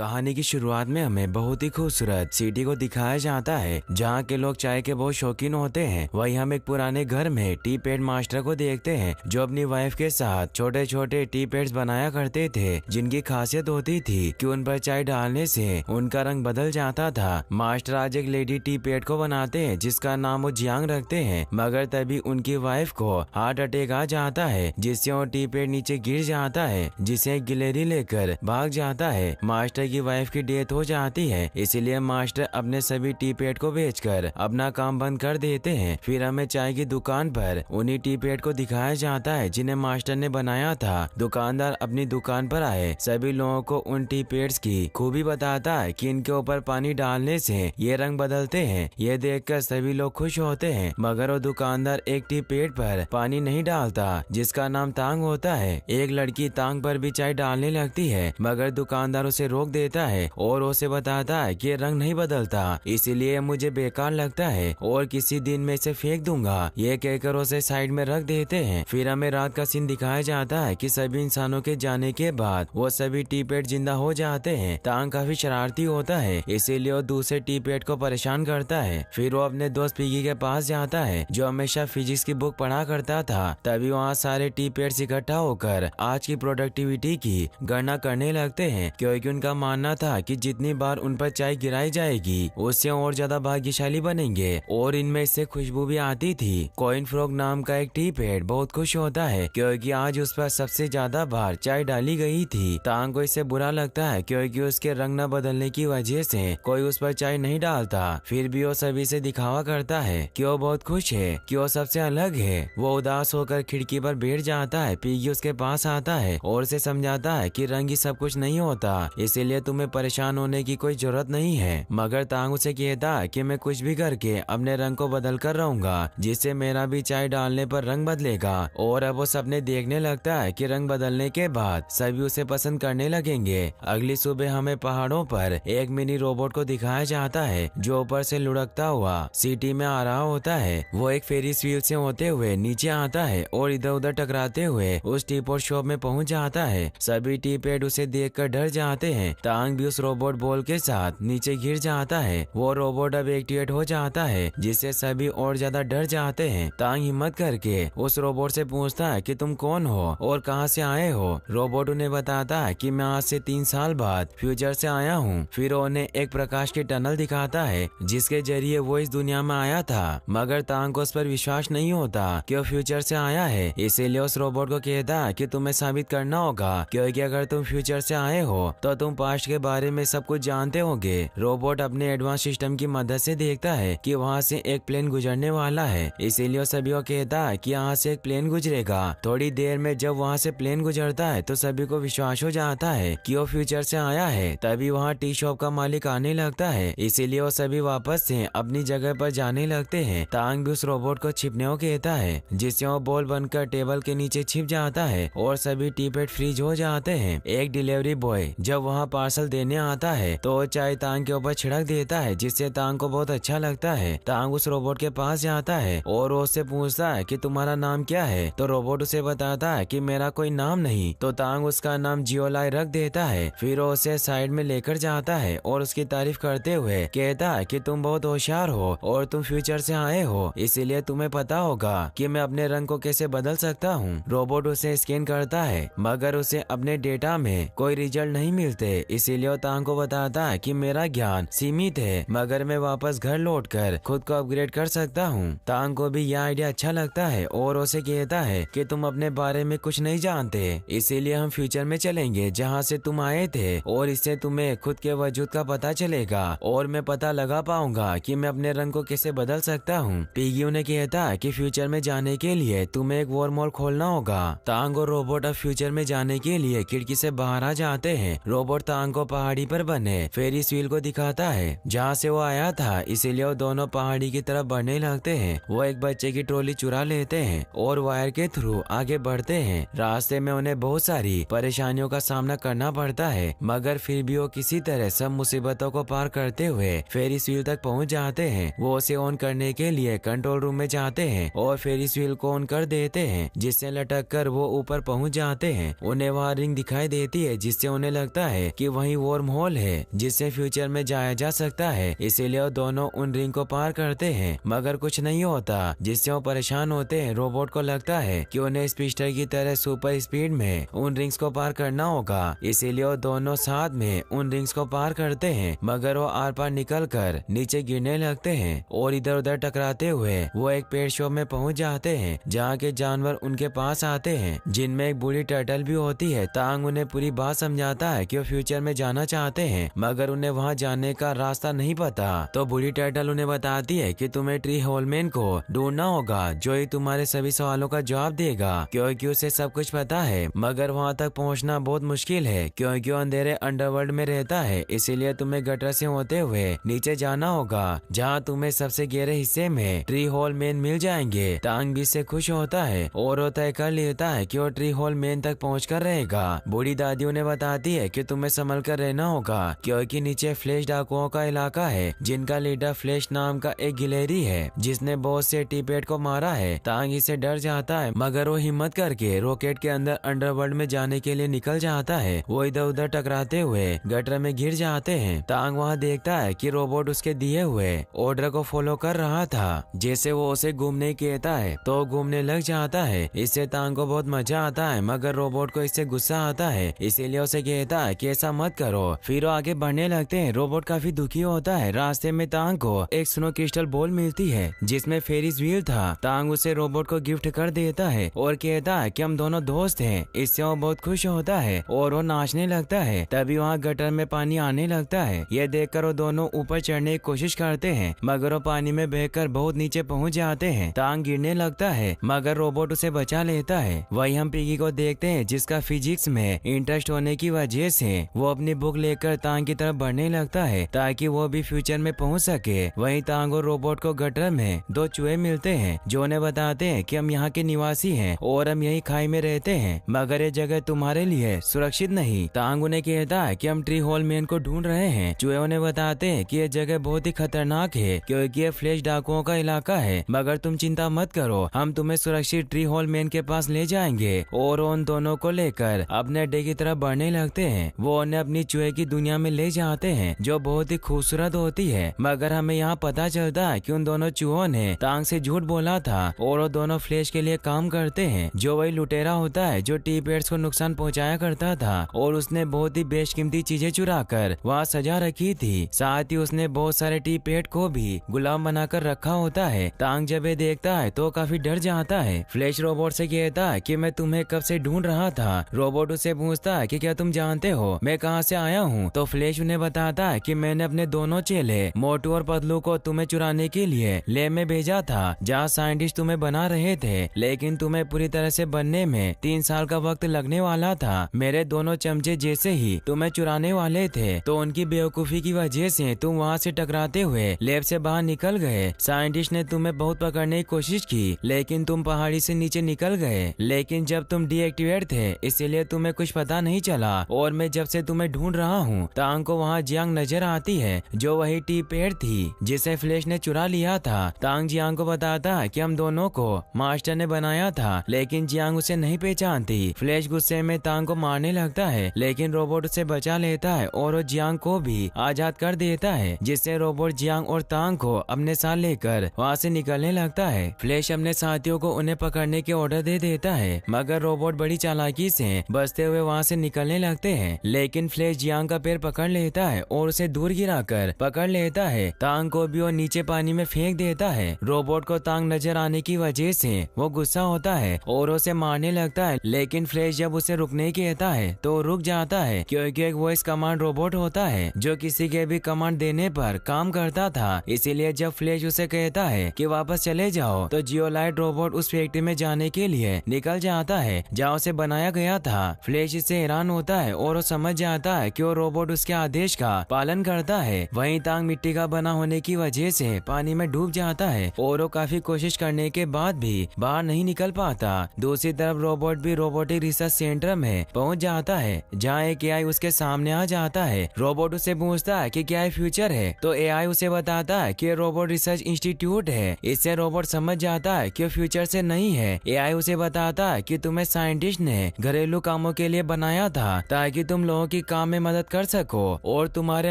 कहानी की शुरुआत में हमें बहुत ही खूबसूरत सिटी को दिखाया जाता है जहाँ के लोग चाय के बहुत शौकीन होते हैं। वहीं हम एक पुराने घर में टी पैड मास्टर को देखते हैं जो अपनी वाइफ के साथ छोटे छोटे टी पैड्स बनाया करते थे, जिनकी खासियत होती थी कि उन पर चाय डालने से उनका रंग बदल जाता था। मास्टर आज एक लेडी टी पैड को बनाते हैं जिसका नाम वो जियांग रखते हैं, मगर तभी उनकी वाइफ को हार्ट अटैक आ जाता है जिससे वो टी पैड नीचे गिर जाता है, जिसे गिलहरी लेकर भाग जाता है। मास्टर की वाइफ की डेथ हो जाती है, इसलिए मास्टर अपने सभी टी पैड को बेचकर अपना काम बंद कर देते हैं। फिर हमें चाय की दुकान पर उन्हीं टी पैड को दिखाया जाता है जिन्हें मास्टर ने बनाया था। दुकानदार अपनी दुकान पर आए सभी लोगों को उन टी पैड्स की खूबी बताता है कि इनके ऊपर पानी डालने से ये रंग बदलते हैं। ये देखकर सभी लोग खुश होते हैं, मगर वो दुकानदार एक टी पैड पर पानी नहीं डालता जिसका नाम तांग होता है। एक लड़की तांग पर भी चाय डालने लगती है, मगर दुकानदार उसे रोक देता है और उसे बताता है कि रंग नहीं बदलता, इसीलिए मुझे बेकार लगता है और किसी दिन में इसे फेंक दूंगा। ये कहकर उसे साइड में रख देते हैं। फिर हमें रात का सीन दिखाया जाता है कि सभी इंसानों के जाने के बाद वो सभी टी पैड जिंदा हो जाते हैं। तांग काफी शरारती होता है, इसीलिए वो दूसरे टी पैड को परेशान करता है। फिर वो अपने दोस्त पिगी के पास जाता है जो हमेशा फिजिक्स की बुक पढ़ा करता था। तभी वहाँ सारे टी पैड इकट्ठा होकर आज की प्रोडक्टिविटी की गणना करने लगते हैं, क्योंकि उनका मानना था कि जितनी बार उन पर चाय गिराई जाएगी उससे और ज्यादा भाग्यशाली बनेंगे। और इनमें इससे खुशबू भी आती थी। कॉइन फ्रॉग नाम का एक टी पैड बहुत खुश होता है क्योंकि आज उस पर सबसे ज्यादा बार चाय डाली गई थी। तांग को इससे बुरा लगता है क्योंकि उसके रंग न बदलने की वजह से कोई उस पर चाय नहीं डालता। फिर भी वो सभी से दिखावा करता है कि वो बहुत खुश है, कि वो सबसे अलग है। वो उदास होकर खिड़की पर बैठ जाता है। पिगी उसके पास आता है और उसे समझाता है कि रंग ही सब कुछ नहीं होता, इसीलिए तुम्हें परेशान होने की कोई जरूरत नहीं है। मगर तांग उसे कहता है कि मैं कुछ भी करके अपने रंग को बदल कर रहूंगा, जिससे मेरा भी चाय डालने पर रंग बदलेगा। और अब वो सपने देखने लगता है कि रंग बदलने के बाद सभी उसे पसंद करने लगेंगे। अगली सुबह हमें पहाड़ों पर एक मिनी रोबोट को दिखाया जाता है जो ऊपर से लुढ़कता हुआ सिटी में आ रहा होता है। वो एक फेरिस व्हील से होते हुए नीचे आता है और इधर उधर टकराते हुए उस टी पॉट शॉप में पहुंच जाता है। सभी टी पैड उसे देखकर डर जाते हैं। तांग भी उस रोबोट बॉल के साथ नीचे गिर जाता है। वो रोबोट अब एक्टिवेट हो जाता है जिससे सभी और ज्यादा डर जाते हैं। तांग हिम्मत करके उस रोबोट से पूछता है कि तुम कौन हो और कहां से आए हो। रोबोट उन्हें बताता है कि मैं आज से 3 साल बाद फ्यूचर से आया हूँ। फिर उन्हें एक प्रकाश की टनल दिखाता है जिसके जरिए वो इस दुनिया में आया था, मगर तांग को उस पर विश्वास नहीं होता कि वो फ्यूचर से आया है। इसीलिए उस रोबोट को कहता है कि तुम्हें साबित करना होगा, क्योंकि अगर तुम फ्यूचर से आए हो तो तुम पास्ट के बारे में सब कुछ जानते होगे। रोबोट अपने एडवांस सिस्टम की मदद से देखता है कि वहाँ से एक प्लेन गुजरने वाला है, इसीलिए वो सभी को कहता है कि यहाँ से एक प्लेन गुजरेगा। थोड़ी देर में जब वहाँ से प्लेन गुजरता है तो सभी को विश्वास हो जाता है कि वो फ्यूचर से आया है। तभी वहाँ टी शॉप का मालिक आने लगता है, इसीलिए वो सभी वापस से अपनी जगह पर जाने लगते हैं। तांग भी उस रोबोट को छिपने को कहता है, जिससे वो बॉल बनकर टेबल के नीचे छिप जाता है और सभी टी पैड फ्रीज हो जाते हैं। एक डिलीवरी बॉय जब वहाँ पार्सल देने आता है तो वो चाय तांग के ऊपर छिड़क देता है, जिससे तांग को बहुत अच्छा लगता है। तांग उस रोबोट के पास जाता है और वो उससे पूछता है कि तुम्हारा नाम क्या है। तो रोबोट उसे बताता है कि मेरा कोई नाम नहीं। तो तांग उसका नाम जियोलाई रख देता है। फिर वो उसे साइड में लेकर जाता है और उसकी तारीफ करते हुए कहता है कि तुम बहुत होशियार हो और तुम फ्यूचर से आए हो, इसीलिए तुम्हें पता होगा कि मैं अपने रंग को कैसे बदल सकता हूँ। रोबोट उसे स्कैन करता है, मगर उसे अपने डेटा में कोई रिजल्ट नहीं मिलते, इसीलिए वो तांग को बताता है कि मेरा ज्ञान सीमित है, मगर मैं वापस घर लौटकर खुद को अपग्रेड कर सकता हूँ। तांग को भी यह आइडिया अच्छा लगता है और उसे कहता है कि तुम अपने बारे में कुछ नहीं जानते, इसीलिए हम फ्यूचर में चलेंगे जहाँ से तुम आए थे और इससे तुम्हें खुद के वजूद का पता चलेगा और मैं पता लगा पाऊंगा कि मैं अपने रंग को कैसे बदल सकता हूँ। पिगी उन्हें कहता है कि फ्यूचर में जाने के लिए तुम्हें एक वॉर्महोल खोलना होगा। तांग और रोबोट अब फ्यूचर में जाने के लिए खिड़की से बाहर आ जाते हैं। रोबोट तांग को पहाड़ी पर बने फेरिस व्हील को दिखाता है जहाँ से वो आया था, इसीलिए वो दोनों पहाड़ी की तरफ बढ़ने लगते हैं। वो एक बच्चे की ट्रॉली चुरा लेते हैं और वायर के थ्रू आगे बढ़ते हैं। रास्ते में उन्हें बहुत सारी परेशानियों का सामना करना पड़ता है, मगर फिर भी वो किसी तरह सब मुसीबतों को पार करते हुए फेरिस व्हील तक पहुँच जाते हैं। वो उसे ऑन करने के लिए कंट्रोल रूम में जाते हैं और फेरिस व्हील को ऑन कर देते हैं, जिससे लटक कर वो ऊपर पहुँच जाते हैं। उन्हें वहाँ रिंग दिखाई देती है, जिससे उन्हें लगता है कि वही वॉर्म होल है जिससे फ्यूचर में जाया जा सकता है। इसीलिए वो दोनों उन रिंग को पार करते हैं, मगर कुछ नहीं होता, जिससे वो परेशान होते हैं। रोबोट को लगता है कि उन्हें स्पीडस्टर की तरह सुपर स्पीड में उन रिंग्स को पार करना होगा। इसीलिए वो दोनों साथ में उन रिंग्स को पार करते हैं, मगर वो आर पार निकल कर नीचे गिरने लगते हैं और इधर उधर टकराते हुए वो एक पेट शॉप में पहुंच जाते हैं, जहाँ के जानवर उनके पास आते हैं, जिनमें एक बूढ़ी टर्टल भी होती है। तांग उन्हें पूरी बात समझाता है कि वो फ्यूचर में जाना चाहते हैं, मगर उन्हें वहाँ जाने का रास्ता नहीं पता। तो बूढ़ी टर्टल उन्हें बताती है कि तुम्हें ट्री होलमैन को ढूंढना होगा, जो ही तुम्हारे सभी सवालों का जवाब देगा, क्योंकि उसे सब कुछ पता है। मगर वहाँ तक पहुँचना बहुत मुश्किल है, क्योंकि वो अंधेरे अंडरवर्ल्ड में रहता है। इसीलिए तुम्हें गटर से होते हुए नीचे जाना होगा, जहाँ तुम्हें सबसे गहरे हिस्से में ट्री होलमैन मिल जाएंगे। तांग भी इससे खुश होता है और वो तय कर लेता है कि वो ट्री होलमैन तक पहुंचकर रहेगा। बूढ़ी दादी उन्हें बताती है कि तुम्हें संभल कर रहना होगा, क्योंकि नीचे फ्लैश डाकुओं का इलाका है, जिनका लीडर फ्लैश नाम का एक गिलहरी है, जिसने बहुत से टीपेट को मारा है। तांग इससे डर जाता है, मगर वो हिम्मत करके रॉकेट के अंदर अंडरवर्ल्ड में जाने के लिए निकल जाता है। वो इधर उधर टकराते हुए गटर में गिर जाते हैं। तांग वहाँ देखता है कि रोबोट उसके दिए हुए ऑर्डर को फॉलो कर रहा था। जैसे वो उसे घूमने कहता है तो घूमने लग जाता है। इससे तांग को बहुत मजा आता है, मगर रोबोट को इससे गुस्सा आता है, इसीलिए उसे कहता है कि ऐसा मत करो। फिर वो आगे बढ़ने लगते हैं। रोबोट काफी दुखी होता है। रास्ते में तांग को एक स्नो क्रिस्टल बॉल मिलती है, जिसमें फेरिस व्हील था। तांग उसे रोबोट को गिफ्ट कर देता है और कहता है कि हम दोनों दोस्त हैं। इससे वो बहुत खुश होता है और वो नाचने लगता है। तभी वहाँ गटर में पानी आने लगता है। ये देखकर वो दोनों ऊपर चढ़ने की कोशिश करते हैं, मगर वो पानी में बहकर बहुत नीचे पहुँच जाते हैं। तांग गिरने लगता है, मगर रोबोट उसे बचा लेता है। वही हम पिगी को देखते हैं, जिसका फिजिक्स में इंटरेस्ट होने की वजह से वो अपनी बुक लेकर तांग की तरफ बढ़ने लगता है, ताकि वो भी फ्यूचर में पहुंच सके। वहीं तांग और रोबोट को गटर में दो चूहे मिलते हैं, जो उन्हें बताते हैं कि हम यहाँ के निवासी हैं और हम यही खाई में रहते हैं, मगर ये जगह तुम्हारे लिए सुरक्षित नहीं। तांग उन्हें कहता है कि हम ट्री होलमैन को ढूंढ रहे हैं। चूहे उन्हें बताते हैं कि ये जगह बहुत ही खतरनाक है, क्योंकि ये फ्लैश डाकुओं का इलाका है, मगर तुम चिंता मत करो, हम तुम्हें सुरक्षित ट्री होलमैन के पास ले जाएंगे। और उन दोनों को लेकर अपने अड्डे की तरफ बढ़ने लगते हैं। वो उन्हें अपनी चूहे की दुनिया में ले जाते हैं, जो बहुत ही खूबसूरत होती है। मगर हमें यहाँ पता चलता है कि उन दोनों चूहों ने तांग से झूठ बोला था और वो दोनों फ्लैश के लिए काम करते हैं, जो वही लुटेरा होता है जो टी पेट्स को नुकसान पहुँचाया करता था, और उसने बहुत ही बेशकीमती चीजें चुरा कर वहाँ सजा रखी थी। साथ ही उसने बहुत सारे टी पेट को भी गुलाम बनाकर रखा होता है। तांग जब ये देखता है तो काफी डर जाता है। फ्लैश रोबोट से कहता है कि मैं तुम्हें कब से ढूंढ रहा था। रोबोट उससे पूछता है कि क्या तुम जानते हो मैं कहाँ से आया हूँ। तो फ्लैश उन्हें बताता है कि मैंने अपने दोनों चेले मोटू और पतलू को तुम्हें चुराने के लिए लैब में भेजा था, जहाँ साइंटिस्ट तुम्हें बना रहे थे, लेकिन तुम्हें पूरी तरह से बनने में 3 साल का वक्त लगने वाला था। मेरे दोनों चमचे जैसे ही तुम्हें चुराने वाले थे, तो उनकी बेवकूफी की वजह से तुम वहाँ से टकराते हुए लैब से बाहर निकल गए। साइंटिस्ट ने तुम्हें बहुत पकड़ने की कोशिश की, लेकिन तुम पहाड़ी से नीचे निकल गए। लेकिन जब तुम डीएक्टिवेट थे, इसीलिए तुम्हें कुछ पता नहीं चला, और मैं जब से तुम्हें ढूंढ रहा हूँ। तांग को वहाँ जियांग नजर आती है, जो वही टी पेड़ थी जिसे फ्लैश ने चुरा लिया था। तांग जियांग को बताता है कि हम दोनों को मास्टर ने बनाया था, लेकिन जियांग उसे नहीं पहचानती। फ्लैश गुस्से में तांग को मारने लगता है, लेकिन रोबोट उसे बचा लेता है और वो जियांग को भी आजाद कर देता है, जिससे रोबोट जियांग और तांग को अपने साथ लेकर वहाँ से निकलने लगता है। फ्लैश अपने साथियों को उन्हें पकड़ने के ऑर्डर दे देता है, मगर रोबोट बड़ी चालाकी से बचते हुए वहाँ से निकलने लगते हैं। लेकिन फ्लैश जियांग का पैर पकड़ लेता है और उसे दूर गिराकर पकड़ लेता है। तांग को भी वो नीचे पानी में फेंक देता है। रोबोट को तांग नजर आने की वजह से वो गुस्सा होता है और उसे मारने लगता है, लेकिन फ्लैश जब उसे रुकने कहता है तो रुक जाता है, क्योंकि एक वॉइस कमांड रोबोट होता है जो किसी के भी कमांड देने पर काम करता था। इसीलिए जब फ्लैश उसे कहता है कि वापस चले जाओ, तो जियोलाइट रोबोट उस फैक्ट्री में जाने के लिए निकल जाता है जहाँ उसे बनाया गया था। फ्लैश इससे हैरान होता है और वो समझ जाता है कि वो रोबोट उसके आदेश का पालन करता है। वहीं तांग मिट्टी का बना होने की वजह से पानी में डूब जाता है और वो काफी कोशिश करने के बाद भी बाहर नहीं निकल पाता। दूसरी तरफ रोबोट भी रोबोटिक रिसर्च सेंटर में पहुंच जाता है, जहाँ एक एआई उसके सामने आ जाता है। रोबोट उससे पूछता है कि क्या फ्यूचर है, तो एआई उसे बताता है कि रोबोट रिसर्च इंस्टीट्यूट है। इससे रोबोट समझ जाता है कि फ्यूचर से नहीं है। एआई उसे बताता है कि तुम्हें साइंटिस्ट ने घरेलू कामों के लिए बनाया था, ताकि तुम लोगों की काम में मदद कर सको, और तुम्हारे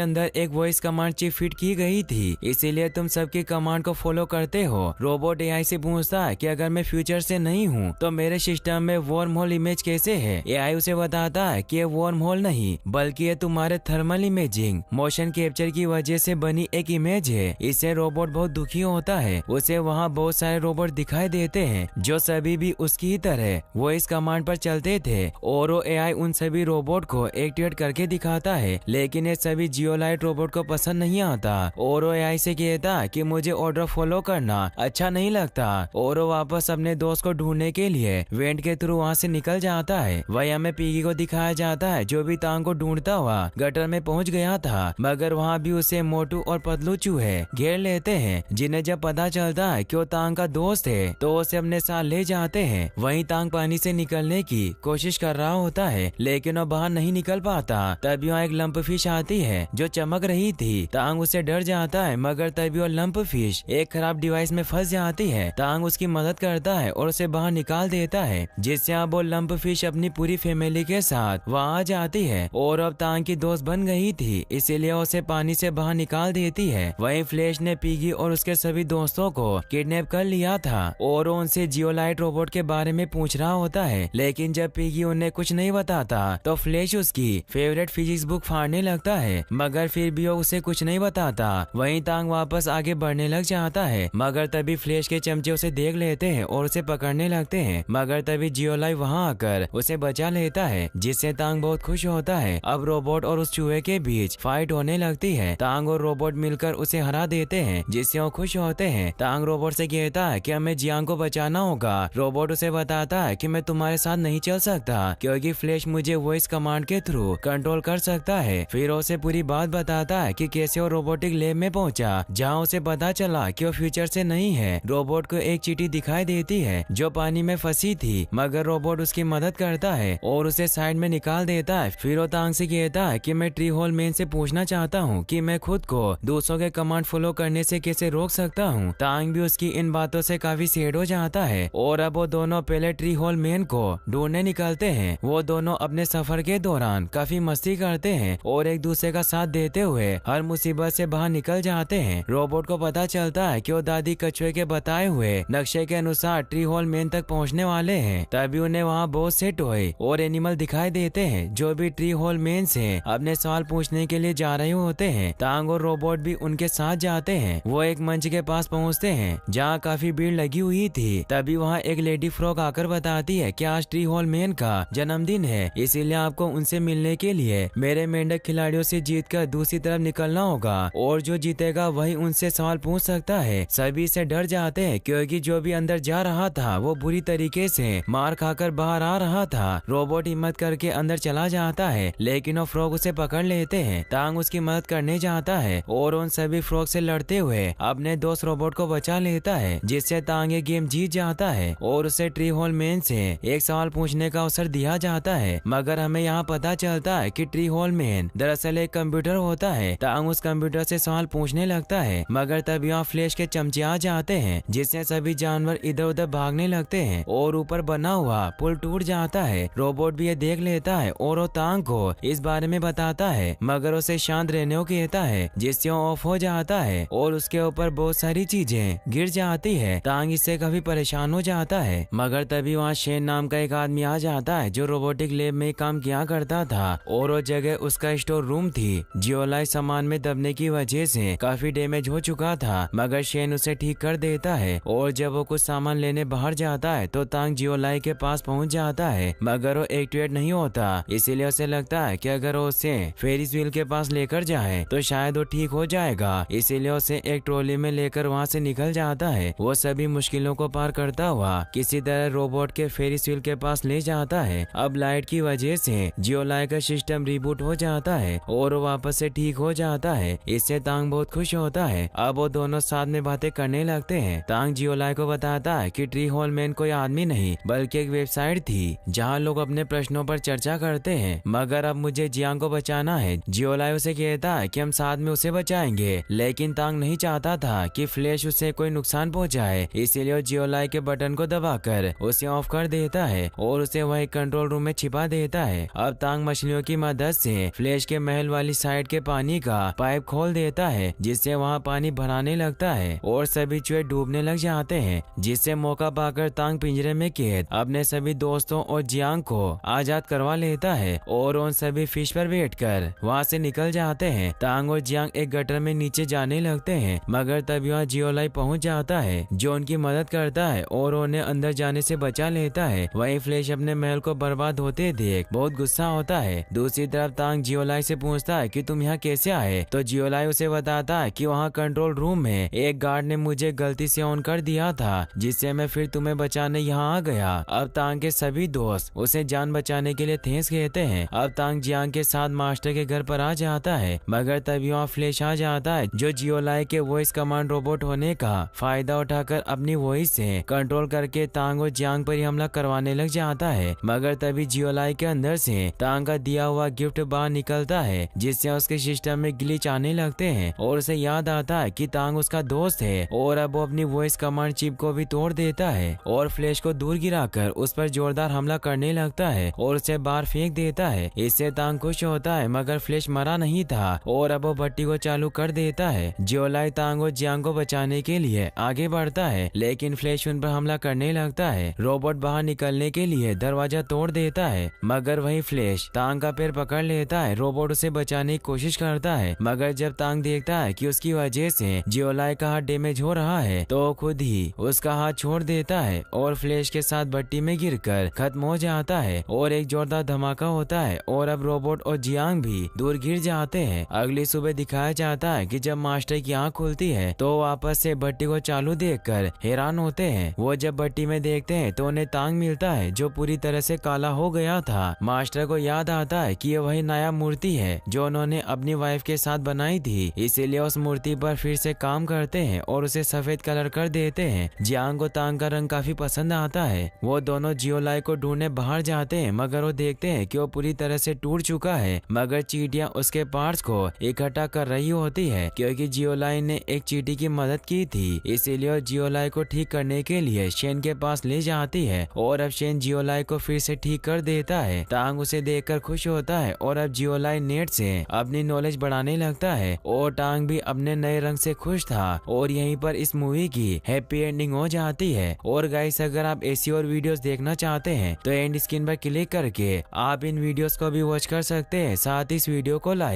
अंदर एक वॉइस कमांड चिप फिट की गई थी, इसीलिए तुम सबकी कमांड को फॉलो करते हो। रोबोट एआई से पूछता है कि अगर मैं फ्यूचर से नहीं हूँ तो मेरे सिस्टम में वर्म होल इमेज कैसे है। एआई उसे बताता है कि ये वर्म होल नहीं बल्कि ये तुम्हारे थर्मल इमेजिंग मोशन कैप्चर की वजह से बनी एक इमेज है। इससे रोबोट बहुत दुखी होता है। उसे वहाँ बहुत सारे रोबोट दिखाई देते हैं जो सभी भी उसकी तरह वो इस कमांड पर चलते थे, और वो एआई उन सभी रोबोट को एक्टिवेट करके दिखाता है, लेकिन ये सभी जियोलाइट रोबोट को पसंद नहीं आता, और वो एआई से कहता कि मुझे ऑर्डर फॉलो करना अच्छा नहीं लगता, और वो वापस अपने दोस्त को ढूंढने के लिए वेंट के थ्रू वहाँ से निकल जाता है। वही हमें पिगी को दिखाया जाता है जो भी तांग को ढूंढता हुआ गटर में पहुंच गया था, मगर वहाँ भी उसे मोटू और पतलू चूहे घेर लेते हैं, जिन्हें जब पता चलता है कि वो तांग का दोस्त है तो उसे अपने साथ ले जाते हैं। वहीं तांग पानी से निकलने की कोशिश कर रहा होता है लेकिन वो बाहर नहीं निकल पाता। तभी वहाँ एक लंप फिश आती है जो चमक रही थी। तांग उससे डर जाता है, मगर तभी वो लंप फिश एक खराब डिवाइस में फंस जाती है। तांग उसकी मदद करता है और उसे बाहर निकाल देता है, जिससे अब वो लंप फिश अपनी पूरी फैमिली के साथ वहाँ आ जाती है, और अब तांग की दोस्त बन गई थी, इसीलिए उसे पानी से बाहर निकाल देती है। वहीं फ्लैश ने पिगी और उसके सभी दोस्तों को किडनैप कर लिया था, और उनसे जियोलाइट रोबोट के बारे में पूछ रहा होता है, लेकिन जब पिगी उन्हें कुछ नहीं बताता तो फ्लैश उसकी फेवरेट फिजिक्स बुक फाड़ने लगता है, मगर फिर भी वो उसे कुछ नहीं बताता। वहीं तांग वापस आगे बढ़ने लग जाता है, मगर तभी फ्लैश के चमचे उसे देख लेते हैं और उसे पकड़ने लगते हैं, मगर तभी जियोलाई वहां आकर उसे बचा लेता है, जिससे तांग बहुत खुश होता है। अब रोबोट और उस चूहे के बीच फाइट होने लगती है। तांग और रोबोट मिलकर उसे हरा देते हैं, जिससे वो खुश होते हैं। तांग रोबोट से कहता है कि हमें जियांग को बचाना होगा। रोबोट उसे बताता है कि मैं तुम्हारे साथ नहीं चल सकता क्योंकि फ्लैश मुझे वॉइस कमांड के थ्रू कंट्रोल कर सकता है। फिर उसे पूरी बात बताता है कि कैसे वो रोबोटिक लैब में पहुंचा, जहां उसे पता चला कि वो फ्यूचर से नहीं है। रोबोट को एक चींटी दिखाई देती है जो पानी में फंसी थी, मगर रोबोट उसकी मदद करता है और उसे साइड में निकाल देता है। फिर वो तांग से कहता है कि मैं ट्री होल मैन से पूछना चाहता हूँ कि मैं खुद को दूसरों के कमांड फॉलो करने से कैसे रोक सकता हूँ। तांग भी उसकी इन बातों से काफी सैड हो जाता है, और अब वो दोनों पहले ट्री होल मैन को ढूंढने निकलते हैं। वो दोनों अपने सफर के दौरान काफी मस्ती करते हैं और एक दूसरे का साथ देते हुए हर मुसीबत से बाहर निकल जाते हैं। रोबोट को पता चलता है कि वो दादी कछुए के बताए हुए नक्शे के अनुसार ट्री होल मैन तक पहुंचने वाले हैं। तभी उन्हें वहाँ बहुत से टॉय और एनिमल दिखाई देते हैं जो भी ट्री होल मैन से अपने सवाल पूछने के लिए जा रहे होते हैं। तांग और रोबोट भी उनके साथ जाते हैं। वो एक मंच के पास पहुँचते हैं जहाँ काफी भीड़ लगी हुई थी। तभी वहाँ एक लेडी फ्रॉग आकर बताती है कि आज ट्री होल मैन का जन्मदिन है, इसीलिए आपको उनसे मिलने के लिए मेरे मेंढक खिलाड़ियों से जीतकर दूसरी तरफ निकलना होगा, और जो जीतेगा वही उनसे सवाल पूछ सकता है। सभी से डर जाते हैं क्योंकि जो भी अंदर जा रहा था वो बुरी तरीके से मार खाकर बाहर आ रहा था। रोबोट हिम्मत करके अंदर चला जाता है, लेकिन वो फ्रॉग उसे पकड़ लेते हैं। तांग उसकी मदद करने जाता है और उन सभी फ्रॉग से लड़ते हुए अपने दोस्त रोबोट को बचा लेता है, जिससे तांग ये गेम जीत जाता है और उसे ट्री होल मैन से एक सवाल पूछने का अवसर दिया जाता है। मगर हमें यहाँ पता चलता है कि ट्री होल मैन दरअसल एक कंप्यूटर होता है। तांग उस कंप्यूटर से सवाल पूछने लगता है, मगर तभी यहाँ फ्लैश के चमचे आ जाते हैं, जिससे सभी जानवर इधर उधर भागने लगते हैं और ऊपर बना हुआ पुल टूट जाता है। रोबोट भी ये देख लेता है और वो तांग को इस बारे में बताता है, मगर उसे शांत रहने को कहता है, जिससे वो ऑफ हो जाता है और उसके ऊपर बहुत सारी चीजें गिर जाती है। तांग इससे काफी परेशान हो जाता है, मगर तभी वहाँ शेन नाम का एक आदमी आ जाता है जो रोबोटिक लैब में काम किया करता था, और वो जगह उसका स्टोर रूम थी। जियोलाई सामान में दबने की वजह से काफी डैमेज हो चुका था, मगर शेन उसे ठीक कर देता है, और जब वो कुछ सामान लेने बाहर जाता है तो तांग जियोलाई के पास पहुंच जाता है, मगर वो एक्टिवेट नहीं होता। इसीलिए उसे लगता है कि अगर वो उसे फेरिस व्हील के पास लेकर जाए तो शायद वो ठीक हो जाएगा। इसीलिए उसे एक ट्रॉली में लेकर वहाँ से निकल जाता है। वो सभी मुश्किलों को पार करता हुआ किसी तरह रोबोट के फेरिस व्हील के पास ले जाता है। अब लाइट की वजह से जियोलाई का सिस्टम रिबूट हो जाता है और वो वापस से ठीक हो जाता है। इससे तांग बहुत खुश होता है। अब वो दोनों साथ में बातें करने लगते हैं। तांग जियोलाई को बताता है कि ट्री होल मैन कोई आदमी नहीं बल्कि एक वेबसाइट थी जहाँ लोग अपने प्रश्नों पर चर्चा करते हैं, मगर अब मुझे जियांग को बचाना है। जियोलाई उसे कहता है कि हम साथ में उसे बचाएंगे, लेकिन तांग नहीं चाहता था कि फ्लैश उसे कोई नुकसान पहुंचाए, इसीलिए वो जियोलाई के बटन को दबाकर उसे ऑफ कर देता है और उसे वही कंट्रोल रूम में छिपा देता है। अब तांग मछली मछलियों की मदद से फ्लैश के महल वाली साइड के पानी का पाइप खोल देता है, जिससे वहाँ पानी भराने लगता है और सभी चूहे डूबने लग जाते हैं, जिससे मौका पाकर तांग पिंजरे में कैद अपने सभी दोस्तों और जियांग को आजाद करवा लेता है और उन सभी फिश पर बैठकर वहाँ से निकल जाते हैं। तांग और जियांग एक गटर में नीचे जाने लगते हैं, मगर तभी वहाँ जियोलाई पहुँच जाता है, जो उनकी मदद करता है और उन्हें अंदर जाने से बचा लेता है। वहीं फ्लैश अपने महल को बर्बाद होते देख बहुत गुस्सा होता है। दूसरी तरफ तांग जियोलाई से पूछता है कि तुम यहाँ कैसे आए, तो जियोलाई उसे बताता है कि वहाँ कंट्रोल रूम में एक गार्ड ने मुझे गलती से ऑन कर दिया था, जिससे मैं फिर तुम्हें बचाने यहाँ आ गया। अब तांग के सभी दोस्त उसे जान बचाने के लिए थैंक्स कहते हैं। अब तांग जियांग के साथ मास्टर के घर पर आ जाता है, मगर तभी वहाँ फ्लैश आ जाता है, जो जियोलाई के वॉइस कमांड रोबोट होने का फायदा उठाकर अपनी वॉइस से कंट्रोल करके तांग और जियांग पर हमला करवाने लग जाता है। मगर तभी जियोलाई के अंदर से तांग का दिया हुआ गिफ्ट बाहर निकलता है, जिससे उसके सिस्टम में ग्लिच आने लगते हैं और उसे याद आता है कि तांग उसका दोस्त है और अब वो अपनी वॉइस कमांड चिप को भी तोड़ देता है और फ्लैश को दूर गिराकर उस पर जोरदार हमला करने लगता है और उसे बाहर फेंक देता है। इससे तांग खुश होता है, मगर फ्लैश मरा नहीं था और अब वो भट्टी को चालू कर देता है। जियोलाई तांग और जियांग को बचाने के लिए आगे बढ़ता है, लेकिन फ्लैश उन पर हमला करने लगता है। रोबोट बाहर निकलने के लिए दरवाजा तोड़ देता है, मगर वही फ्लैश तांग का पैर पकड़ लेता है। रोबोट उसे बचाने की कोशिश करता है, मगर जब तांग देखता है कि उसकी वजह से जियोलाई का हाथ डैमेज हो रहा है, तो खुद ही उसका हाथ छोड़ देता है और फ्लैश के साथ भट्टी में गिरकर खत्म हो जाता है और एक जोरदार धमाका होता है और अब रोबोट और जियांग भी दूर गिर जाते हैं। अगली सुबह दिखाया जाता है कि जब मास्टर की आंख खुलती है तो वापस से भट्टी को चालू देखकर हैरान होते हैं। वो जब भट्टी में देखते हैं तो उन्हें तांग मिलता है, जो पूरी तरह से काला हो गया था। मास्टर को याद आता है कि ये वही नया मूर्ति है जो उन्होंने अपनी वाइफ के साथ बनाई थी, इसीलिए उस मूर्ति पर फिर से काम करते हैं और उसे सफेद कलर कर देते हैं। जियांग को तांग का रंग काफी पसंद आता है। वो दोनों जियोलाई को ढूंढने बाहर जाते हैं, मगर वो देखते हैं कि वो पूरी तरह से टूट चुका है, मगर चींटियां उसके पार्ट्स को इकट्ठा कर रही होती है, क्योंकि जियोलाई ने एक चींटी की मदद की थी। इसीलिए वो जियोलाई को ठीक करने के लिए शेन के पास ले जाती है और अब शेन जियोलाई को फिर से ठीक कर देता है। तांग उसे देखकर खुश होता है और अब जियोलाई नेट से अपनी नॉलेज बढ़ाने लगता है और टांग भी अपने नए रंग से खुश था। और यहीं पर इस मूवी की हैप्पी एंडिंग हो जाती है। और गाइस, अगर आप ऐसी और वीडियोस देखना चाहते हैं तो एंड स्क्रीन पर क्लिक करके आप इन वीडियोस को भी वॉच कर सकते हैं। साथ ही इस वीडियो को लाइक